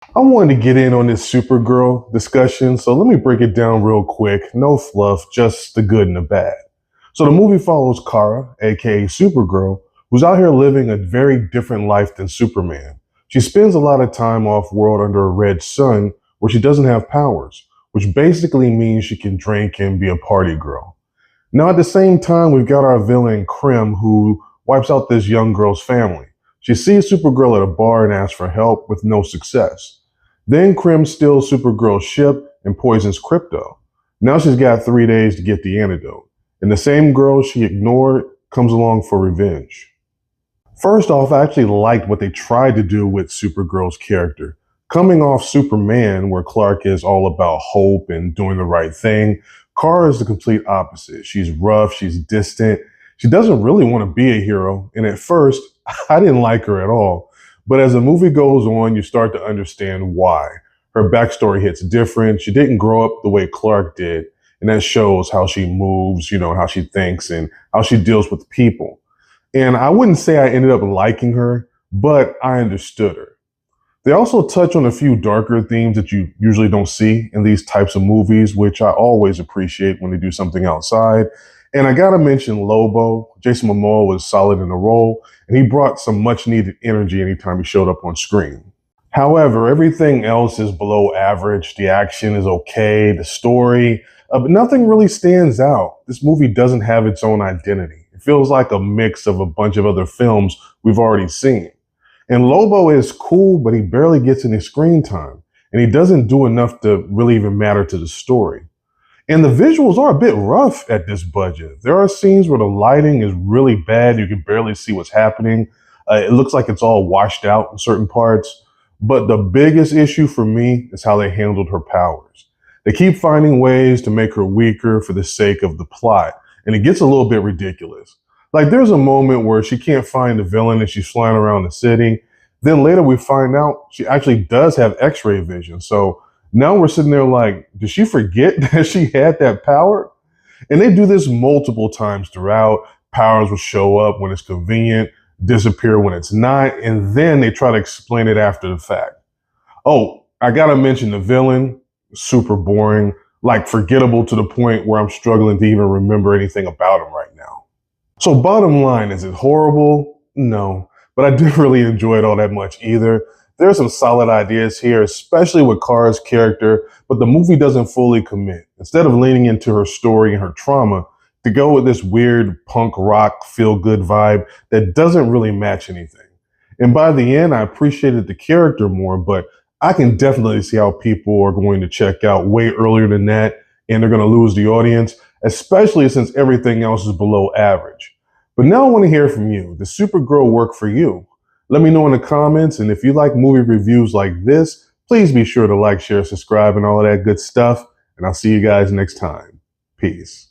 I wanted to get in on this Supergirl discussion, so let me break it down real quick. No fluff, just the good and the bad. So the movie follows Kara, aka Supergirl, who's out here living a very different life than Superman. She spends a lot of time off world under a red sun where she doesn't have powers, which basically means she can drink and be a party girl. Now, at the same time, we've got our villain, Krim, who wipes out this young girl's family. She sees Supergirl at a bar and asks for help with no success. Then Krim steals Supergirl's ship and poisons Crypto. Now she's got 3 days to get the antidote. And the same girl she ignored comes along for revenge. First off, I actually liked what they tried to do with Supergirl's character. Coming off Superman, where Clark is all about hope and doing the right thing, Kara is the complete opposite. She's rough, she's distant, she doesn't really want to be a hero, and at first, I didn't like her at all. But as the movie goes on, you start to understand why. Her backstory hits different. She didn't grow up the way Clark did, and that shows how she moves, how she thinks, and how she deals with people. And I wouldn't say I ended up liking her, but I understood her. They also touch on a few darker themes that you usually don't see in these types of movies, which I always appreciate when they do something outside. And I gotta mention Lobo. Jason Momoa was solid in the role, and he brought some much needed energy anytime he showed up on screen. However, everything else is below average. The action is okay, the story, but nothing really stands out. This movie doesn't have its own identity. It feels like a mix of a bunch of other films we've already seen. And Lobo is cool, but he barely gets any screen time, and he doesn't do enough to really even matter to the story. And the visuals are a bit rough at this budget. There are scenes where the lighting is really bad. You can barely see what's happening. It looks like it's all washed out in certain parts. But the biggest issue for me is how they handled her powers. They keep finding ways to make her weaker for the sake of the plot, and it gets a little bit ridiculous. Like there's a moment where she can't find the villain and she's flying around the city. Then later we find out she actually does have x-ray vision. So now we're sitting there like, did she forget that she had that power? And they do this multiple times throughout. Powers will show up when it's convenient, disappear when it's not, and then they try to explain it after the fact. Oh, I gotta mention the villain, super boring, like forgettable to the point where I'm struggling to even remember anything about him right now. So bottom line, is it horrible? No, but I didn't really enjoy it all that much either. There are some solid ideas here, especially with Kara's character, but the movie doesn't fully commit. Instead of leaning into her story and her trauma, to go with this weird punk rock feel-good vibe that doesn't really match anything. And by the end, I appreciated the character more, but I can definitely see how people are going to check out way earlier than that, and they're going to lose the audience, especially since everything else is below average. But now I want to hear from you. Does Supergirl work for you? Let me know in the comments, and if you like movie reviews like this, please be sure to like, share, subscribe, and all of that good stuff, and I'll see you guys next time. Peace.